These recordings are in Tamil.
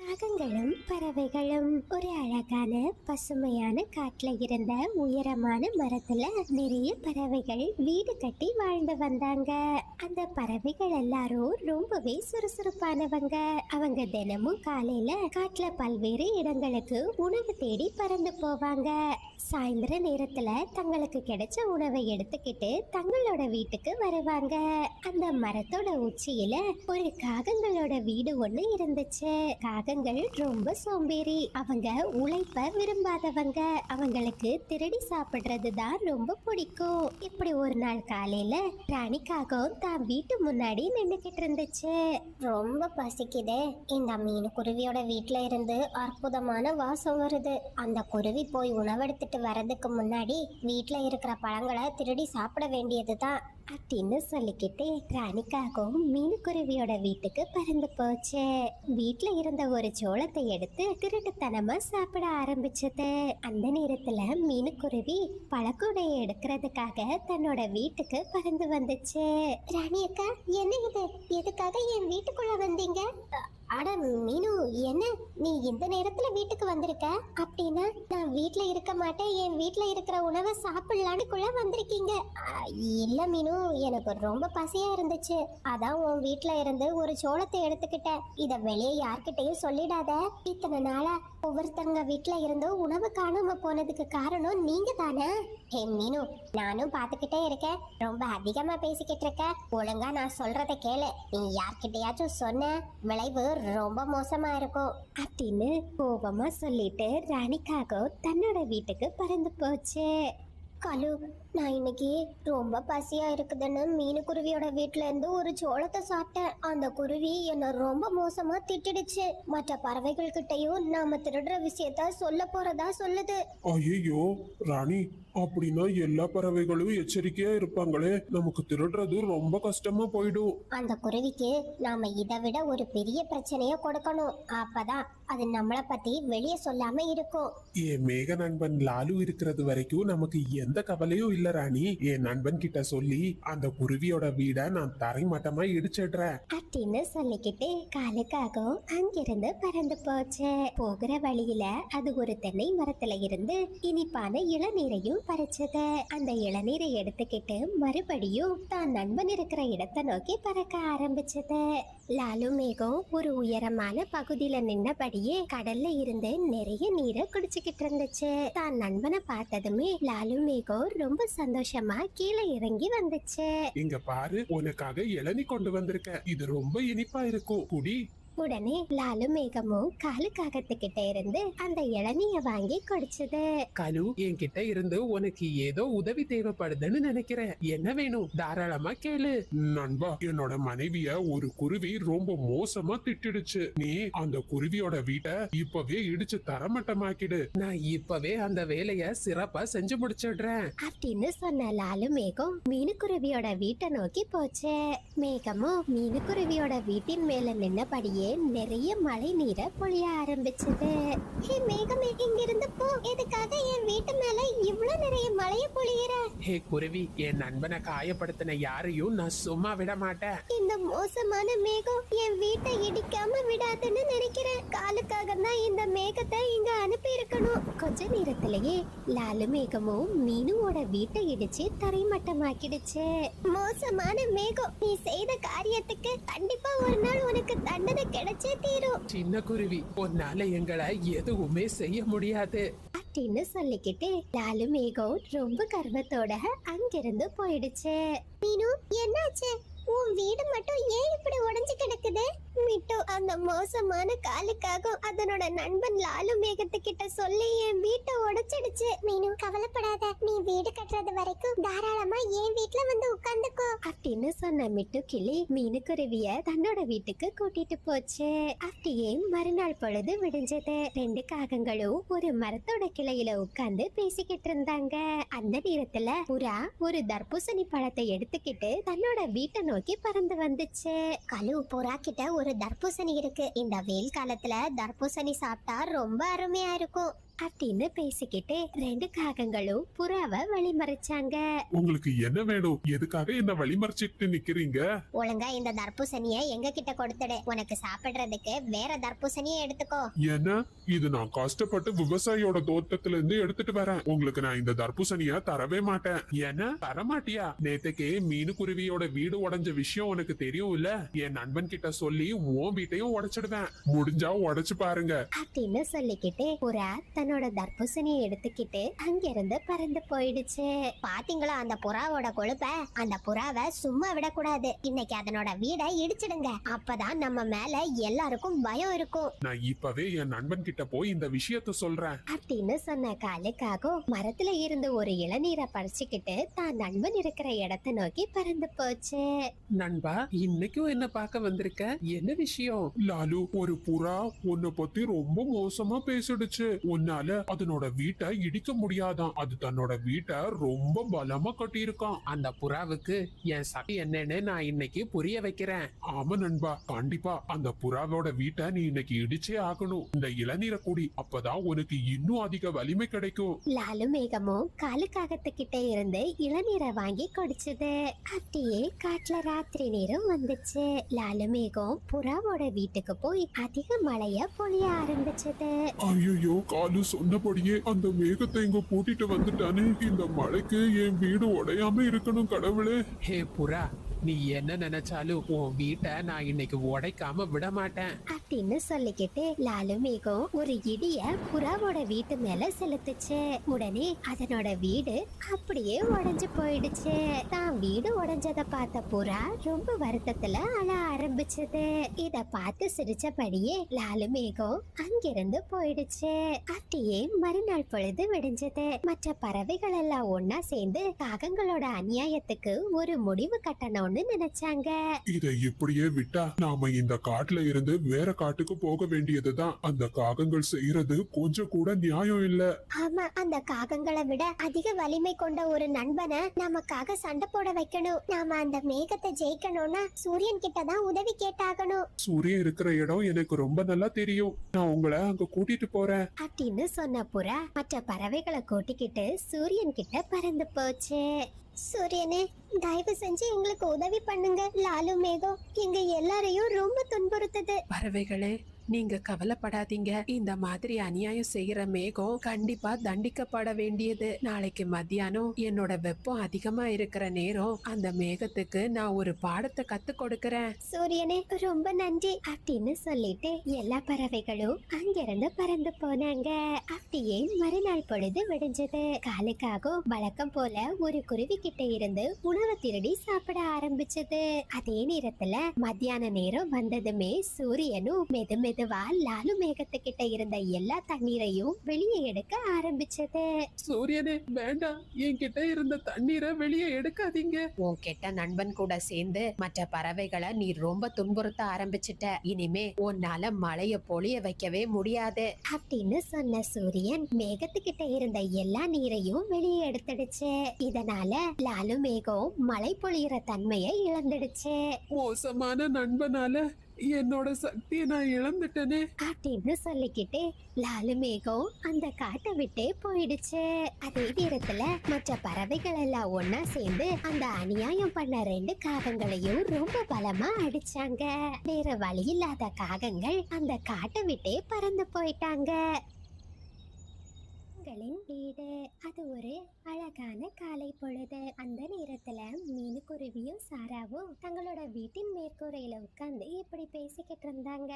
காகங்களும் பறவைகளும் ஒரு அழகான பசுமையான காட்டுல இருந்த உயரமான மரத்துல நிறைய பறவைகள் வீடு கட்டி வாழ்ந்து வந்தாங்க. அந்த பறவைகள் எல்லாரும் ரொம்பவே சுறுசுறுப்பானவங்க. அவங்க தினமும் காலையில காட்டுல பல்வேறு இடங்களுக்கு உணவு தேடி பறந்து போவாங்க. சாயந்தர நேரத்துல தங்களுக்கு கிடைச்ச உணவை எடுத்துக்கிட்டு தங்களோட வீட்டுக்கு வருவாங்க. அந்த மரத்தோட உச்சியில ஒரு காகங்களோட வீடு ஒண்ணு இருந்துச்சு. காகங்கள் ரொம்ப சோம்பேறி. அவங்க உழைப்ப விரும்பாதவங்க. அவங்களுக்கு திருடி சாப்பிடுறது தான் ரொம்ப பிடிக்கும். இப்படி ஒரு நாள் காலையில ராணி காகம் தான் வீட்டு முன்னாடி நின்னுக்கிட்டு இருந்துச்சு. ரொம்ப பசிக்குதே. இந்த மீன் குருவியோட வீட்டுல இருந்து அற்புதமான வாசம் வருது. அந்த குருவி போய் உணவெடுத்துட்டு வரதுக்கு முன்னாடி வீட்டுல இருக்கிற பழங்களை திருடி சாப்பிட வேண்டியதுதான் அப்படின்னு சொல்லிக்கிட்டு ராணிக்காகவும் மீனுக்குருவியோட வீட்டுக்கு பறந்து போச்சு. வீட்டுல இருந்த ஒரு சோளத்தை எடுத்து திருட்டுத்தனமா சாப்பிட ஆரம்பிச்சது. அந்த நேரத்துல மீனுக்குருவி பழக்கூடைய எடுக்கிறதுக்காக தன்னோட வீட்டுக்கு பறந்து வந்துச்சு. ராணி அக்கா, என்ன இது? எதுக்காக என் வீட்டுக்குள்ள வந்தீங்க? அட மீனு, என்ன நீ இந்த நேரத்துல வீட்டுக்கு வந்திருக்க? அப்படின்னா நான் வீட்டுல இருக்க மாட்டேன், என் வீட்டுல இருக்கிற உணவை சாப்பிடலான்னு வந்திருக்கீங்க. இல்ல மீனு, எனக்கு ரொம்ப பசியா இருந்துச்சு, அதான் உன் வீட்டுல இருந்து ஒரு சோளத்தை எடுத்துக்கிட்டேன். இத வெளியே யார்கிட்டையும் சொல்லிடாத. இத்தனை நாளா ஒவ்வொருத்தங்க வீட்டுல இருந்து உணவு காணாம போனதுக்கு காரணம் நீங்க தானே? ஹே மீனு, நானும் பாத்துக்கிட்டே இருக்கேன். ரொம்ப அதிகமா பேசிக்கிட்டு இருக்க. ஒழுங்கா நான் சொல்றத கேளு. நீ யார்கிட்டயாச்சும் சொன்ன விளைவு ரொம்ப மோசமா இருக்கும் அப்படின்னு கோபமா சொல்லிட்டு ராணிக்காக தன்னோட வீட்டுக்கு பறந்து போச்சு. கலு, நான் இன்னைக்கு ரொம்ப பசியா இருக்குதுன்னு மீனு குருவியோட வீட்டுல இருந்து ஒரு சோளத்தை சாப்பிட்டேன். அந்த குருவி என்ன ரொம்ப மோசமா திட்டிடுச்சு. மற்ற பறவைகள் கிட்டையும் நாம திருடுற விஷயத்த சொல்ல போறதா சொல்லுது. ஐயோ ராணி, அப்படின்னா எல்லா பறவைகளும் எச்சரிக்கையா இருப்பாங்களே, நமக்கு திருடுறது ரொம்ப கஷ்டமா போயிடும். அந்த குருவிக்கு நாம இதை விட ஒரு பெரிய பிரச்சனைய கொடுக்கணும். அப்பதான் அது நம்மளை பத்தி வெளியே சொல்லாம இருக்கும். என் மேக நண்பன் லாலு இருக்கிறது வரைக்கும் நமக்கு எந்த கவலையும் இல்ல ராணி. என் நண்பன் கிட்ட சொல்லி அந்த குருவியோட வீட நான் தரைமட்டமா இடிச்சிடுறேன் அப்படின்னு சொல்லிக்கிட்டு காலுக்காகவும் அங்கிருந்து பறந்து போச்சு. போகிற வழியில அது ஒரு தென்னை மரத்துல இருந்து இனிப்பான இளநீரையும் பறிச்சது. அந்த இளநீரை எடுத்துக்கிட்டு மறுபடியும் தான் நண்பன் இருக்கிற இடத்தை நோக்கி பறக்க ஆரம்பிச்சது. லாலு மேகம் ஒரு உயரமான பகுதியில நின்னபடியே கடல்ல இருந்து நிறைய நீரை குடிச்சுக்கிட்டு இருந்துச்சு. தான் நண்பனை பார்த்ததுமே லாலு மேகம் ரொம்ப சந்தோஷமா கீழே இறங்கி வந்துச்சு. இங்க பாரு, உனக்காக இளநீ கொண்டு வந்திருக்க. இது ரொம்ப இனிப்பா இருக்கும், குடி. உடனே லாலு மேகமும் காலு காகத்துக்கிட்ட இருந்து அந்த இளநிய வாங்கி குடிச்சது. கலு, என்கிட்ட இருந்து உனக்கு ஏதோ உதவி தேவைப்படுதுன்னு நினைக்கிறேன். என்ன வேணும்? தாராளமா கேளு. நண்பா, என்னோட மனைவிய ஒரு குருவி ரொம்ப மோசமா திட்டிடுச்சு. நீ அந்த குருவியோட வீட்டை இப்பவே இடிச்சு தரமட்டமாக்கிடு. நான் இப்பவே அந்த வேலைய சிறப்பா செஞ்சு முடிச்சிடுறேன் அப்படின்னு சொன்ன லாலு மேகம் மீனுக்குருவியோட வீட்டை நோக்கி போச்சு. மேகமும் மீனுக்குருவியோட வீட்டின் மேல நின்னபடியே நிறைய மழை நீரை பொழிய ஆரம்பிச்சது. ஹே மேகமே, இங்க இருந்து போ. எதுக்காக என் வீட்டு மேல இவ்வளவு நிறைய மழைய பொழியிற? ஹே குருவி, என் நண்பனை காயப்படுத்தின யாரையும் நான் சும்மா விட மாட்டேன். இந்த மோசமான மேகம் என் வீட்டை இடிக்காம விடாதுன்னு நினைக்கிறேன். காலுக்காக தான் இந்த மேகத்தை இங்க அனுப்பி இருக்கணும். கொஞ்ச நேரத்திலேயே லாலு மேகமும் மீனுவோட வீட்டை இடிச்சு தரைமட்டமாக்கிடுச்சு. மோசமான மேகம், நீ செய்த காரியத்துக்கு கண்டிப்பா ஒரு நாள் உனக்கு தண்டனை கிடைச்சே தீரும். சின்ன குருவி, உன்னால எங்களை எதுவுமே செய்ய முடியாது அப்படின்னு சொல்லிக்கிட்டு லாலு மேகம் ரொம்ப கர்வத்தோட அங்கிருந்து போயிடுச்சு. மீனு, என்னாச்சு? உன் வீடு மட்டும் ஏன் இப்படி உடைஞ்சு கிடக்குது? மிட்டு அந்த மோசமான காலுக்காக அதனோட நண்பன் லாலு மேகத்துக்கிட்ட சொல்லி என் வீட்டை உடைச்சிடுச்சு. மீனு, கவலைப்படாத. நீ வீடு கட்டுறது வரைக்கும் தாராளமா என் வீட்டுல வந்து உட்கார்ந்துக்கோ அப்படின்னு சொன்ன மிட்டு கிளி மீனுக்குருவிய தன்னோட வீட்டுக்கு கூட்டிட்டு போச்சு. அப்படியே மறுநாள் பொழுது விடிஞ்சது. ரெண்டு காகங்களும் ஒரு மரத்தோட கிளையில உட்கார்ந்து பேசிக்கிட்டு இருந்தாங்க. அந்த நேரத்துல புறா ஒரு தர்பூசணி பழத்தை எடுத்துக்கிட்டு தன்னோட வீட்டை நோக்கி பறந்து வந்துச்சு. கலு, புறா கிட்ட ஒரு தர்பூசணி இருக்கு. இந்த வெயில் காலத்துல தர்பூசணி சாப்பிட்டா ரொம்ப அருமையா இருக்கும். அப்படின்னு பேசிக்கிட்டு ரெண்டு காகங்களும் புறாவை வழிமறிச்சாங்க. உங்களுக்கு என்ன வேணும்? எதுக்காக என்ன வழிமறிச்சுட்டு நிக்கிறீங்க? ஒழுங்கா இந்த தர்பூசணியை எங்க கிட்ட கொடுத்துடு. உனக்கு சாப்பிடுறதுக்கு வேற தர்பூசணியை எடுத்துக்கோ. என்ன? இது நான் கஷ்டப்பட்டு விவசாயியோட தோட்டத்துல இருந்து எடுத்துட்டு வரேன். உங்களுக்கு நான் இந்த தர்பூசணிய தரவே மாட்டேன். என்ன தரமாட்டியா? நேத்துக்கே மீனுக்குருவியோட வீடு உடைஞ்ச விஷயம் உனக்கு தெரியும் இல்ல? என் நண்பன் கிட்ட சொல்லி உன் வீட்டையும் உடைச்சிடுவேன். முடிஞ்சா உடைச்சு பாருங்க அப்படின்னு சொல்லிக்கிட்டு புறா தன்னோட தர்பூசணியை எடுத்துக்கிட்டு அங்கிருந்து பறந்து போயிடுச்சு. பாத்தீங்களா அந்த புறாவோட கொழுப்ப? அந்த புறாவை சும்மா விடக்கூடாது. இன்னைக்கு அதனோட வீடை இடிச்சிடுங்க. அப்பதான் நம்ம மேல எல்லாருக்கும் பயம் இருக்கும். நான் இப்பவே என் நண்பன் கிட்ட போய் இந்த விஷயத்த சொல்றேன் அப்படின்னு சொன்ன காலுக்காக மரத்துல இருந்து ஒரு இளநீரை பறிச்சுக்கிட்டு தான் நண்பன் இருக்கிற இடத்தை நோக்கி பறந்து போச்சு. நண்பா, இன்னைக்கும் என்ன பார்க்க வந்திருக்க? என்ன விஷயம்? லாலு, ஒரு புறா உன்னை பத்தி ரொம்ப மோசமா பேசிடுச்சு. உன்னால அதனோட வீட்டை இடிக்க முடியாதான். அது தன்னோட வீட்டை ரொம்ப பலமா கட்டியிருக்கான். அந்த புறாவுக்கு என் சக்தி என்னன்னு நான் இன்னைக்கு புரிய வைக்கிறேன். ஆமா நண்பா, கண்டிப்பா அந்த புறாவோட வீட்டை நீ இன்னைக்கு இடிச்சே ஆகணும். இந்த இளநீரை குடி, அப்பதான் உனக்கு இன்னும் அதிக வலிமை கிடைக்கும். லாலு மேகமும் காலுக்காகத்துக்கிட்ட இருந்து இளநீரை வாங்கி குடிச்சது. அப்படியே காட்டுல ராத்திரி நேரம் வந்துச்சு. லாலு மேகம் புறாவோட வீட்டுக்கு போய் அதிக மழைய பொழிய ஆரம்பிச்சது. ஐயோ, காலு சொன்னபடியே அந்த மேகத்தை இங்க கூட்டிட்டு வந்துட்டானே. இந்த மழைக்கு என் வீடு உடையாம இருக்கணும் கடவுளே. ஹே புறா, நீ என்ன நினைச்சாலும் உன் வீட்டை நான் இன்னைக்கு உடைக்காம விட மாட்டேன் அப்படின்னு சொல்லிக்கிட்டு லாலு மேகம் ஒரு இடிய புறாவோட வீட்டு மேல செலுத்துச்சு. உடனே அதனோட வீடு அப்படியே உடைஞ்சு போயிடுச்சு. தான் வீடு உடைஞ்சத பார்த்த புறா ரொம்ப வருத்தத்துல அழ ஆரம்பிச்சது. இத பார்த்து சிரிச்சபடியே லாலு மேகம் அங்கிருந்து போயிடுச்சு. அப்படியே மறுநாள் பொழுது விடிஞ்சது. மற்ற பறவைகள் எல்லாம் ஒன்னா சேர்ந்து காகங்களோட அநியாயத்துக்கு ஒரு முடிவு கட்டணும்னு நினைச்சாங்க. இதை இப்படியே விட்டா நாம இந்த காட்டுல இருந்து வேற காட்டுக்கு போக வேண்டியதுதான். அந்த காகங்கள் செய்யறது கொஞ்சம் கூட நியாயம் இல்ல. ஆமா, அந்த காகங்களை விட அதிக வலிமை கொண்ட ஒரு நண்பனை நமக்காக சண்டை போட வைக்கணும். நாம அந்த மேகத்தை ஜெயிக்கணும்னா சூரியன் கிட்ட தான் உதவி கேட்டாகணும். சூரியன் இருக்கிற இடம் எனக்கு ரொம்ப நல்லா தெரியும். நான் உங்களை அங்க கூட்டிட்டு போறேன் அப்படின்னு சொன்ன புறா மற்ற பறவைகளை கூட்டிக்கிட்டு சூரியன் கிட்ட பறந்து போச்சு. சூரியனே, தயவு செஞ்சு எங்களுக்கு உதவி பண்ணுங்க. லாலு மேகம் எங்க எல்லாரையும் ரொம்ப துன்புறுத்துது. பறவைகளே, நீங்க கவலைப்படாதீங்க. இந்த மாதிரி அநியாயம் செய்யற மேகம் கண்டிப்பா தண்டிக்கப்பட வேண்டியது. நாளைக்கு மத்தியானம் என்னோட வெப்பம் அதிகமா இருக்கிற நேரம் அந்த மேகத்துக்கு நான் ஒரு பாடத்தை கத்து கொடுக்கறேன். சூரியனே, ரொம்ப நன்றி அப்படின்னு சொல்லிட்டு எல்லா பறவைகளும் அங்கிருந்து பறந்து போனாங்க. அப்படியே மறுநாள் பொழுது விடிஞ்சது. காலுக்காக வழக்கம் போல ஒரு குருவி கிட்ட இருந்து உணவை திருடி சாப்பிட ஆரம்பிச்சது. அதே நேரத்துல மத்தியான நேரம் வந்ததுமே சூரியனும் மெதுவா லாலு மேகத்துக்கிட்ட இருந்த எல்லா தண்ணீரையும் வெளியே எடுக்க ஆரம்பிச்சது. சூரியனே, வேண்டாம், என்கிட்ட இருந்த தண்ணீரை வெளியே எடுக்காதீங்க. உன் கெட்ட நண்பன் கூட சேர்ந்து மற்ற பறவைகளை நீ ரொம்ப துன்புறுத்த ஆரம்பிச்சிட்ட. இனிமே உன்னால மழைய பொழிய வைக்கவே முடியாது அப்படின்னு சொன்ன சூரியன் மேகத்துக்கிட்ட இருந்த எல்லா நீரையும் வெளியே எடுத்துடுச்சு. இதனால லாலு மேகம் மழை பொழியிற தன்மையை இழந்துடுச்சு. மோசமான நண்பனால என்னோட சக்தியை நான் இழந்துட்டேனே அப்படின்னு சொல்லிக்கிட்டு லாலு மேகம் அந்த காட்டை விட்டே போயிடுச்சு. அதே நேரத்துல மற்ற பறவைகள் எல்லாம் ஒன்னா சேர்ந்து அந்த அநியாயம் பண்ண ரெண்டு காகங்களையும் ரொம்ப பலமா அடிச்சாங்க. வேற வழி இல்லாத காகங்கள் அந்த காட்டை விட்டே பறந்து போயிட்டாங்க. வீடு அது ஒரு அழகான காலை பொழுது. அந்த நேரத்துல மீனுக்குருவியும் சாராவும் தங்களோட வீட்டின் மேற்கூரையில உட்கார்ந்து இப்படி பேசிக்கிட்டு இருந்தாங்க.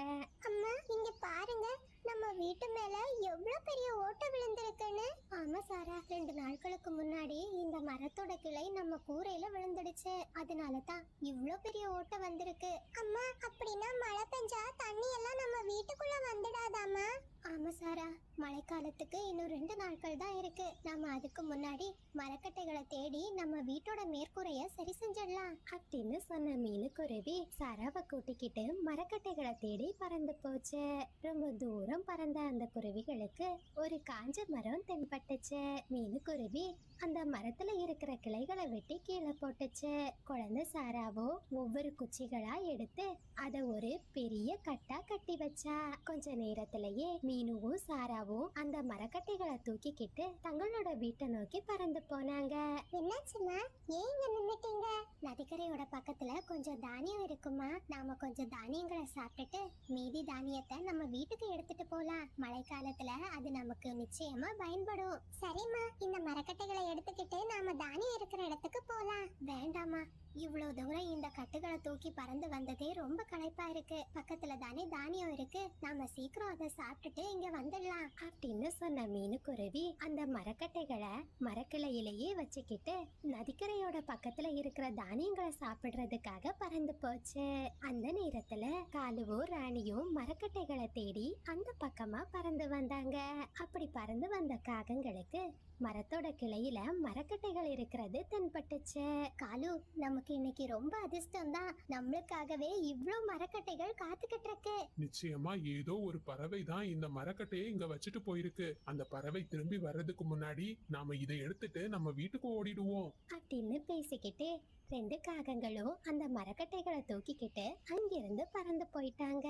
அம்மா, இங்க பாருங்க, நம்ம வீட்டு மேல எவ்வளவு பெரிய ஓட்டை விழுந்திருக்குன்னு. ஆமா சாரா, 2 நாட்களுக்கு முன்னாடி இந்த மரத்தோட கிளை நம்ம கூரையில விழுந்துடுச்சு. அதனாலதான் இவ்ளோ பெரிய ஓட்டை வந்திருக்கு. அம்மா, அப்படின்னா மழை பெஞ்சா தண்ணி எல்லாம் நம்ம வீட்டுக்குள்ள வந்துடாதாமா? ஆமா சாரா, மழைக்காலத்துக்கு இன்னும் 2 நாட்கள் தான் இருக்கு. நாம அதுக்கு முன்னாடி மரக்கட்டைகளை தேடி நம்ம வீட்டோட மேற்கூரைய சரி செஞ்சிடலாம் அப்படின்னு சொன்ன மீனுக்குருவி சாராவை கூட்டிக்கிட்டு மரக்கட்டைகளை தேடி பறந்து போச்சு. ரொம்ப தூரம் பறந்த அந்த குருவிகளுக்கு ஒரு காஞ்ச மரம் தென்பட்டுச்சு. மீனுக்குருவி அந்த மரத்துல இருக்கிற கிளைகளை வெட்டி கீழே போட்டுச்சு. குழந்தை சாராவோ ஒவ்வொரு குச்சிகளா எடுத்து அத ஒரு பெரிய கட்டா கட்டி வச்சா. கொஞ்ச நேரத்திலேயே மீனுவும் சாராவும் அந்த மரக்கட்டைகளை தூக்கிக்கிட்டு தங்களோட வீட்டை நோக்கி பறந்து போனாங்க. என்னாச்சுமா, ஏன் இங்க நின்னுட்டீங்க? நதிக்கரையோட பக்கத்துல கொஞ்சம் தானியம் இருக்குமா, நாம கொஞ்சம் தானியங்களை சாப்பிட்டுட்டு மீதி தானியத்தை நம்ம வீட்டுக்கு எடுத்துட்டு போலாம். மழை காலத்துல அது நமக்கு நிச்சயமா பயன்படும். சரிம்மா, இந்த மரக்கட்டைகளை எடுத்துக்கிட்டு நாம தானியம் இருக்கிற இடத்துக்கு போலாம். வேண்டாமா, இவ்வளவு தூரம் இந்த கட்டுகளை தூக்கி பறந்து வந்ததே ரொம்ப களைப்பா இருக்கு. பக்கத்துல தானே தானியம் இருக்கு, நாம சீக்கிரம் அதை சாப்பிட்டுட்டு இங்க வந்துடலாம் அப்படின்னு சொன்ன மீனுக்குருவி அந்த மரக்கட்டைகளை மரக்கிளையிலேயே வச்சுக்கிட்டு நதிக்கரையோட பக்கத்துல இருக்கிற தானியங்களை சாப்பிடுறதுக்காக பறந்து போச்சு. அந்த நேரத்துல காலுவும் ராணியும் மரக்கட்டைகளை தேடி அந்த பக்கமா பறந்து வந்தாங்க. அப்படி பறந்து வந்த காகங்களுக்கு மரத்தோட கிளையில மரக்கட்டைகள் இருக்கிறது தென்பட்டுச்சு. காலு, நமக்கு இன்னைக்கு ரொம்ப அதிர்ஷ்டம் தான். நம்மளுக்காகவே இவ்ளோ மரக்கட்டைகள் காத்துக்கிட்டு இருக்கு. நிச்சயமா ஏதோ ஒரு பறவை தான் இந்த மரக்கட்டையை இங்க வச்சுட்டு போயிருக்கு. அந்த பறவை திரும்பி வர்றதுக்கு முன்னாடி நாம இதை எடுத்துட்டு நம்ம வீட்டுக்கு ஓடிடுவோம் அப்படின்னு பேசிக்கிட்டு 2 காகங்களும் அந்த மரக்கட்டைகளை தூக்கிக்கிட்டு அங்கிருந்து பறந்து போயிட்டாங்க.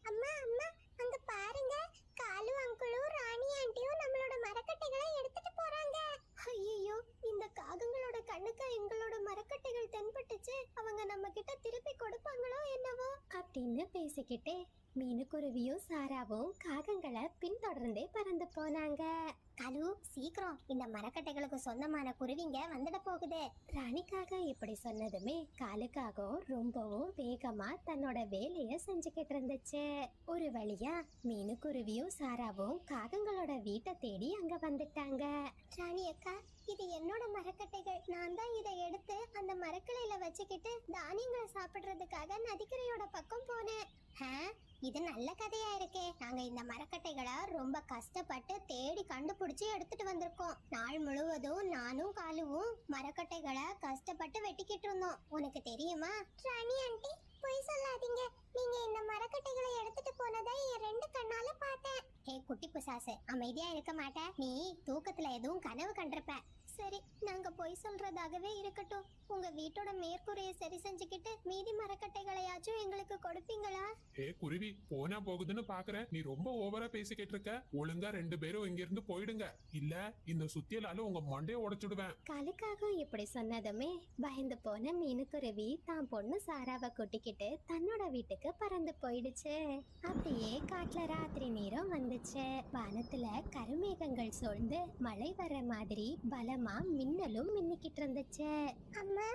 அம்மா அம்மா, அங்க பாருங்க, காலு அங்கிளும் ராணி ஆண்டியும் நம்மளோட மரக்கட்டைகளை எடுத்துட்டு போறாங்க. ஐயோ, இந்த காகங்களோட கண்ணுக்கு எங்களோட மரக்கட்டைகள் தென்பட்டுச்சு. அவங்க நம்ம கிட்ட திருப்பி கொடுப்பாங்களோ என்னவோ அப்படின்னு பேசிக்கிட்டு மீனுக்குருவியும் சாராவும் காகங்களை பின்தொடர்ந்தே பறந்து போனாங்க. காலு, சீக்கிரம், இந்த மரக்கட்டைகளுக்கு சொந்தமான குருவிங்க வந்துட போகுது. ராணிக்காக இப்படி சொன்னதுமே காலுக்காகவும் ரொம்பவும் வேகமா தன்னோட வேலைய செஞ்சுக்கிட்டு இருந்துச்சு. ஒரு வழியா மீனுக்குருவியும் சாராவும் காகங்களோட வீட்டை தேடி அங்க வந்துட்டாங்க. ராணி அக்கா, இது என்னோட மரக்கட்டைகள். நான் தான் இதை எடுத்து அந்த மரக்கிளையில வச்சுக்கிட்டு தானியங்களை சாப்பிடுறதுக்காக நதிக்கரையோட பக்கம் போனேன். இது நல்ல கதையா இருக்கே. நாங்க இந்த மரக்கட்டைகளை ரொம்ப கஷ்டப்பட்டு தேடி கண்டுபிடிச்சு எடுத்துட்டு வந்திருக்கோம். நாள் முழுவதும் நானும் காலுவும் மரக்கட்டைகளை கஷ்டப்பட்டு வெட்டிக்கிட்டு இருந்தோம். உனக்கு தெரியுமா? ராணி ஆண்டி, பொய் சொல்லாதீங்க. நீங்க இந்த மரக்கட்டைகளை எடுத்துட்டு போனதை என் 2 கண்ணால பார்த்தேன். ஏ குட்டி புசாசு, அமைதியா இருக்க மாட்ட? நீ தூக்கத்துல எதுவும் கனவு கண்டிருப்ப. சரி, நாங்க பொய் சொல்றதாகவே இருக்கட்டும். உங்க வீட்டோட மேற்கூரைய சரி செஞ்சுக்கிட்டு மீதி மரக்கட்டைகளையாச்சும் எங்களுக்கு கொடுப்பீங்களா? ஏ குருவி, போனா போகுதுன்னு பாக்குறேன். நீ ரொம்ப ஓவரா பேசிக்கிட்டு இருக்க. ஒழுங்கா 2 பேரும் இங்க இருந்து போயிடுங்க, இல்ல இந்த சுத்தியலால உங்க மண்டையை உடைச்சுடுவேன். காலுக்காக இப்படி சொன்னதுமே பயந்து போன மீனுக்குருவி தான் பொண்ணு சாராவை கூட்டிக்கிட்டு தன்னோட வீட்டுக்கு பறந்து போயிடுச்சு. அப்படியே காட்டுல ராத்திரி நேரம் வந்துச்சு. வானத்துல கருமேகங்கள் சூழ்ந்து மழை வர மாதிரி பலமா மின்னலும் மின்னிக்கிட்டு இருந்துச்சு. அம்மா,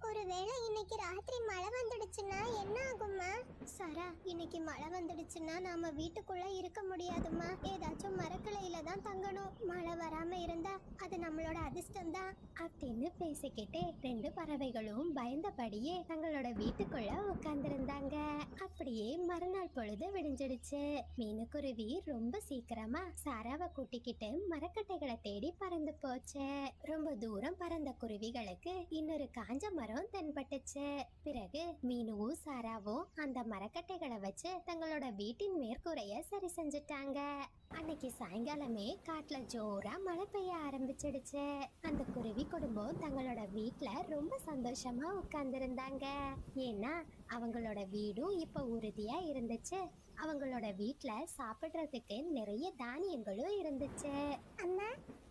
ஒருவேளை இன்னைக்கு ராத்திரி மழை வந்துடுச்சுன்னா என்ன ஆகும்மா? சாரா, இன்னைக்கு மழை வந்துடுச்சுன்னா நாம வீட்டுக்குள்ள இருக்க முடியாதும்மா. ஏதாச்சும் மரக்கிளையில தான் தங்கணும். மழை வராம இருந்தா அது நம்மளோட அதிர்ஷ்டம் தான் அப்படின்னு பேசிக்கிட்டே 2 பறவைகளும் பயந்தபடியே தங்களோட வீட்டுக்குள்ள உட்கார்ந்திருந்தாங்க. அப்படியே மறுநாள் பொழுது விடிஞ்சிடுச்சு. மீனுக்குருவி ரொம்ப சீக்கிரமா சாராவை கூட்டிக்கிட்டு மரக்கட்டைகளை தேடி பறந்து போச்சு. ரொம்ப தூரம் பறந்த குருவிகளுக்கு இன்னொரு காஞ்ச மரம் தென்பட்டுச்சு. பிறகு மீனுவும் சாராவும் அந்த மரக்கட்டைகளை வச்சு தங்களோட வீட்டின் மேற்கூரைய சரி செஞ்சுட்டாங்க. அன்னைக்கு சாயங்காலமே காட்டுல ஜோரா மழை பெய்ய ஆரம்பிச்சிடுச்சு. அந்த குருவி குடும்பம் தங்களோட வீட்ல ரொம்ப சந்தோஷமா உட்கார்ந்திருந்தாங்க. ஏன்னா அவங்களோட வீடும் இப்ப உறுதியா இருந்துச்சு. அவங்களோட வீட்ல சாப்பிடுறதுக்கு நிறைய தானியங்களும் இருந்துச்சு. அம்மா,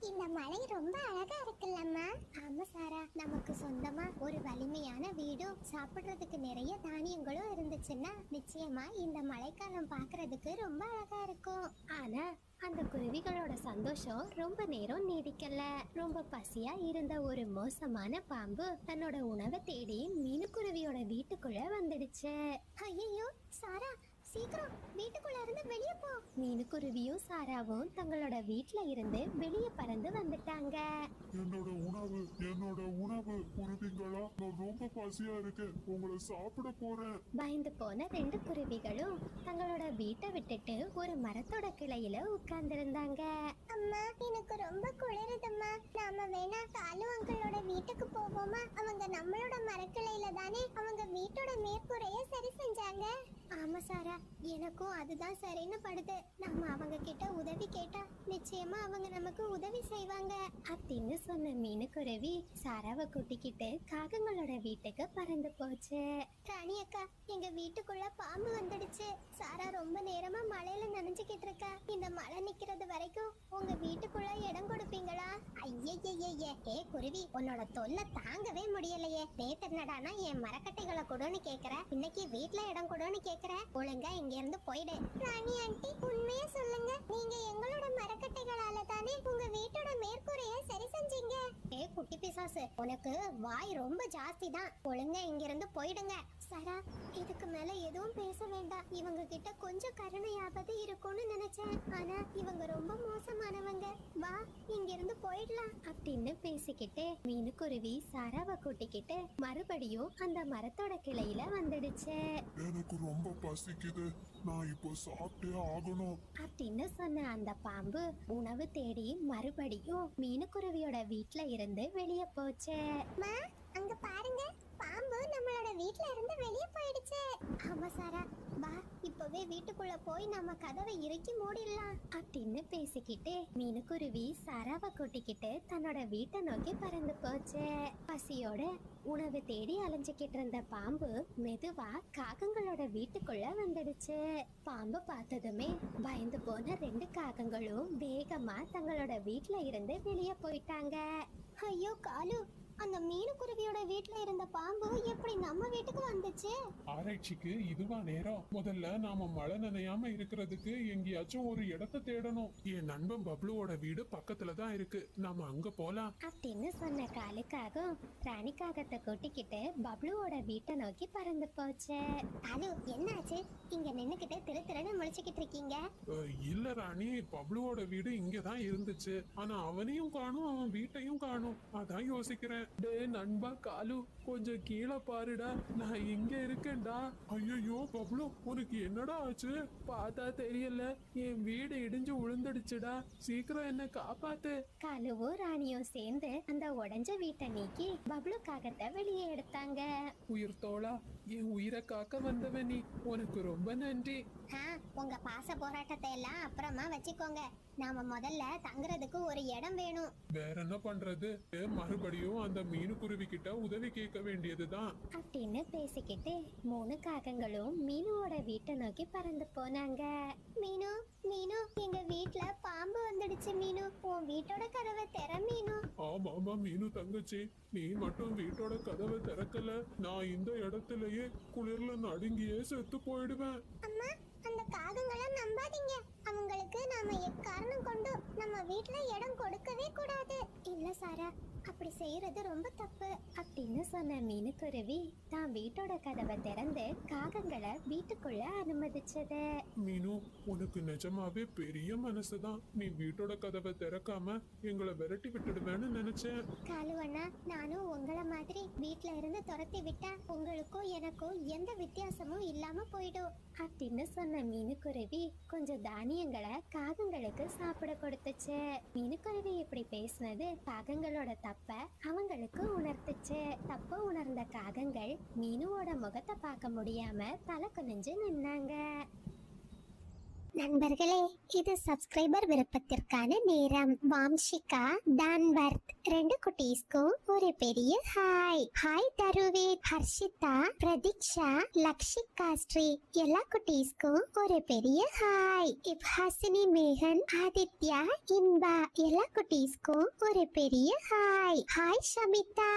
இந்த மலை ரொம்ப அழகா இருக்குல்லம்மா? ஆமா சாரா, நமக்கு சொந்தமா ஒரு வலிமையான வீடும் சாப்பிடுறதுக்கு நிறைய தானியங்களும் இருந்துச்சுன்னா நிச்சயமா இந்த மழைக்காலம் பாக்குறதுக்கு ரொம்ப அழகா இருக்கும். ஆனா அந்த குருவிகளோட சந்தோஷம் ரொம்ப நேரம் நீடிக்கல. ரொம்ப பசியா இருந்த ஒரு மோசமான பாம்பு தன்னோட உணவை தேடி மீனுக்குருவியோட வீட்டுக்குள்ள வந்துடுச்சு. ஐயோ சாரா, சீக்கிரம் வீட்டுக்குள்ள இருந்து வெளியே போ. மீனுக்குருவியும் சாராவும் தங்களோட வீட்ல இருந்து வெளியே பறந்து வந்துட்டாங்க. என்னோட உணவு குருவிங்களா, நான் ரொம்ப பசியா இருக்கேன், உங்களை சாப்பிட போறேன். பயந்து போன 2 குருவிகளும் தங்களோட வீட்டை விட்டுட்டு ஒரு மரத்தோட கிளையில உட்கார்ந்திருந்தாங்க. அம்மா, எனக்கு ரொம்ப குளிருதும்மா. நாம வேணா காலு அங்கிளோட வீட்டுக்கு போவோமா? அவங்க நம்மளோட மரக்கிளையில தானே அவங்க வீட்டோட மேற்கூரைய சரி செஞ்சாங்க. ஆமா ஆமா சாரா, எனக்கும் அதுதான் சரின்னு படுது. நம்ம அவங்க கிட்ட உதவி கேட்டா நிச்சயமா அவங்க நமக்கு உதவி செய்வாங்க அப்படின்னு சொன்ன மீனுக்குருவி சாராவை கூட்டிக்கிட்டு காகங்களோட வீட்டுக்கு பறந்து போச்சு. ராணி அக்கா, எங்க வீட்டுக்குள்ள பாம்பு வந்துடுச்சு. சாரா ரொம்ப நேரமா மழையில நனைஞ்சுக்கிட்டு இருக்கா. இந்த மழை நிக்கிறது வரைக்கும் உங்க வீட்டுக்குள்ள இடம் கொடுப்பீங்களா? ஐயே, ஏ குருவி, உன்னோட தொல்லை தாங்கவே முடியலையே. நேத்து என்னடானா என் மரக்கட்டைகளை கொடுன்னு கேக்குற, இன்னைக்கு வீட்ல இடம் கொடுன்னு கேக்குற. ஒழுங்கா இங்க இருந்து போயிடு. ராணி ஆண்டி, உண்மையா சொல்லுங்க, நீங்க எங்களோட மரக்கட்டைகளால தானே உங்க வீட்டோட மேற்கூரைய சரி செஞ்சீங்க. ஏ குட்டி பிசாசு, உனக்கு வாய் ரொம்ப ஜாஸ்தி தான். ஒழுங்கா இங்க இருந்து போயிடுங்க. சாரா, இதுக்கு மேல எதுவும் பேச வேண்டாம். இவங்க கிட்ட கொஞ்சம் கருணையாவது இருக்கும்னு நினைச்சேன். ஆனா இவங்க ரொம்ப மோசமானவங்க. வா, இங்க இருந்து போயிடலாம் அப்படின்னு பேசிக்கிட்டு மீனுக்குருவி சாராவை கூட்டிக்கிட்டு மறுபடியும் அந்த மரத்தோட கிளையில வந்துடுச்சு. எனக்கு ரொம்ப பசிக்குது, நான் இப்போ சாப்பிட்டே ஆகணும் அப்படின்னு சொன்ன அந்த பாம்பு உணவு தேடி மறுபடியும் மீனுக்குருவியோட வீட்ல இருந்து வெளியே போச்சு. மா, அங்க பாருங்க, பாம்பு நம்மளோட வீட்ல இருந்து வெளியே போயிடுச்சு. ஆமா சாரா, வா இப்பவே வீட்டுக்குள்ள போய் நம்ம கதவை இறுக்கி மூடிடலாம் அப்படின்னு பேசிக்கிட்டு மீனுக்குருவி சாராவை கூட்டிக்கிட்டு தன்னோட வீட்டை நோக்கி பறந்து போச்சு. பசியோட உணவு தேடி அலைஞ்சுக்கிட்டு இருந்த பாம்பு மெதுவா காகங்களோட வீட்டுக்குள்ள வந்துடுச்சு. பாம்பு பார்த்ததுமே பயந்து போன 2 காகங்களும் வேகமா தங்களோட வீட்ல இருந்து வெளியே போயிட்டாங்க. ஐயோ காலு, அந்த மீனுக்குருவியோட வீட்ல இருந்த பாம்பு எப்படி நம்ம வீட்டுக்கு வந்துச்சு? ஆராய்ச்சிக்கு இதுவா நேரம்? முதல்ல நாம மழை நனையாம இருக்கிறதுக்கு எங்கேயாச்சும் ஒரு இடத்தை தேடணும். என் நண்பன் பப்ளுவோட வீடு பக்கத்துல தான் இருக்கு, நாம அங்க போலாம் அப்படின்னு சொன்ன காலுக்காகவும் ராணிக்காகத்தை கூட்டிக்கிட்டு பப்ளுவோட வீட்டை நோக்கி பறந்து போச்சு. காலு, என்னாச்சு? இங்க நின்னுக்கிட்டு திரு முழிச்சுக்கிட்டு இருக்கீங்க. இல்ல ராணி, பப்ளுவோட வீடு இங்கதான் இருந்துச்சு, ஆனா அவனையும் காணும் அவன் வீட்டையும் காணும், அதான் யோசிக்கிறேன். டே நண்பா காலு, கொஞ்சம் கீழே பாருடா, நான் இங்க இருக்கேன்டா. ஐயோ பப்ளு, உனக்கு என்னடா ஆச்சு? பார்த்தா தெரியல, என் வீடு இடிஞ்சு விழுந்துடுச்சுடா, சீக்கிரம் என்ன காப்பாத்து. காலுவும் ராணியும் சேர்ந்து அந்த உடைஞ்ச வீட்டை நீக்கி பப்ளு காகத்தை வெளியே எடுத்தாங்க. உயிர் தோழா, என் உயிரை காக்க வந்தவன் நீ, உனக்கு ரொம்ப நன்றி. உங்க பாச போராட்டத்தை எல்லாம் அப்புறமா வச்சுக்கோங்க. நாம முதல்ல தங்குறதுக்கு ஒரு இடம் வேணும். வேற என்ன பண்றது? மறுபடியும் அந்த மீனுக்குருவி கிட்ட உதவி கேட்க வேண்டியதுதான் அப்படின்னு பேசிக்கிட்டு 3 காகங்களும் மீனுவோட வீட்டை நோக்கி பறந்து போனாங்க. மீனு, மீனு, எங்க வீட்ல பாம்பு வந்துடுச்சு. மீனு, உன் வீட்டோட கதவை திற மீனு. ஆமா மீனு தங்கச்சி, நீ மட்டும் வீட்டோட கதவை திறக்கல, நான் இந்த இடத்துலயே குளிர்ல நடுங்கியே செத்து போயிடுவேன். அம்மா, அந்த காகங்களை நம்பாதீங்க. அவங்களுக்கு நாம எக்காரணம் கொண்டு நம்ம வீட்ல இடம் கொடுக்கவே கூடாது. இல்ல சாரா, அப்படி செய்யறது ரொம்ப தப்பு அப்படின்னு சொன்ன மீனுக்குருவி தான் வீட்டோட கதவை திறந்து காகங்களை வீட்டுக்குள்ள அனுமதிச்சது. மீனு, உனக்கு நிஜமாவே பெரிய மனசுதான். நீ வீட்டோட கதவை திறக்காம எங்களை விரட்டி விட்டுடுவேன்னு நினைச்சேன். காலுவண்ணா, நானும் உங்களை மாதிரி வீட்ல இருந்து துரத்தி விட்டா உங்களுக்கும் எனக்கும் எந்த வித்தியாசமும் இல்லாம போயிடும் அப்படின்னு சொன்ன மீனுக்குருவி கொஞ்சம் தானியங்களை காகங்களுக்கு சாப்பிட கொடுத்துச்சு. மீனுக்குருவி இப்படி பேசினது காகங்களோட தப்ப அவங்களுக்கு உணர்த்துச்சு. தப்ப உணர்ந்த காகங்கள் மீனுவோட முகத்தை பார்க்க முடியாம தலை குனிஞ்சு நின்னாங்க. நண்பர்களே, இது சப்ஸ்கிரைபர் விருப்பத்திற்கான நேரம். வாம்ஷிகா, டான்வர்த் 2 குட்டீஸ்க்கும் ஒரு பெரிய ஹாய். ஹாய் தருவேத், ஹர்ஷிதா, பிரதீக்ஷா, லக்ஷிகா ஸ்ரீ எல்லா குட்டீஸ்க்கும் ஒரு பெரிய ஹாய். இப்ஹாசினி, மேகன், ஆதித்யா, இன்பா எல்லா குட்டீஸ்க்கும் ஒரு பெரிய ஹாய். ஹாய் ஷமிதா,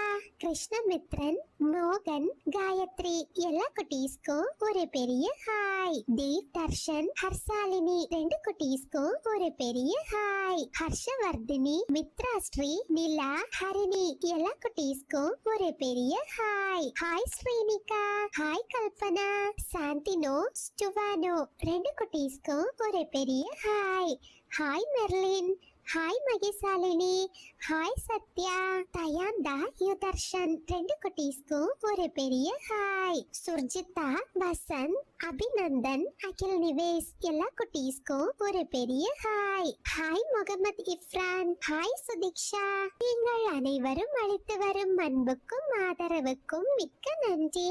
கிருஷ்ணமித்ரன், மோகன், காயத்ரி எல்லா குட்டீஸ்க்கும் ஒரு பெரிய ஹாய். தேவ் தர்ஷன், ஹர்ஷாலினி 2 குட்டீஸ்க்கும் ஒரு பெரிய ஹாய். ஹர்ஷவர்தினி, மித்ரா ஸ்ரீ, நிலா, ஹரிணி எல்லா குட்டீஸ்க்கும் ஒரு பெரிய hi. Hi Srinika, hi Kalpana, Santino, ஸ்டுவானோ 2 குட்டீஸ்க்கும் ஒரு பெரிய hi. Hi Merlin, hi Magisalini, hi Sathya, Dayantha, Yudharshan 2 குட்டீஸ்க்கும் ஒரு பெரிய ஹாய். சுர்ஜிதா, வசந்த், அபிநந்தன், அகில் நிவேஸ் எல்லா குட்டீஸ்க்கும் ஒரு பெரிய hi. Hi Mohammed Ifran, hi Sudiksha. நீங்கள் அனைவரும் அளித்து வரும் அன்புக்கும் ஆதரவுக்கும் மிக்க நன்றி.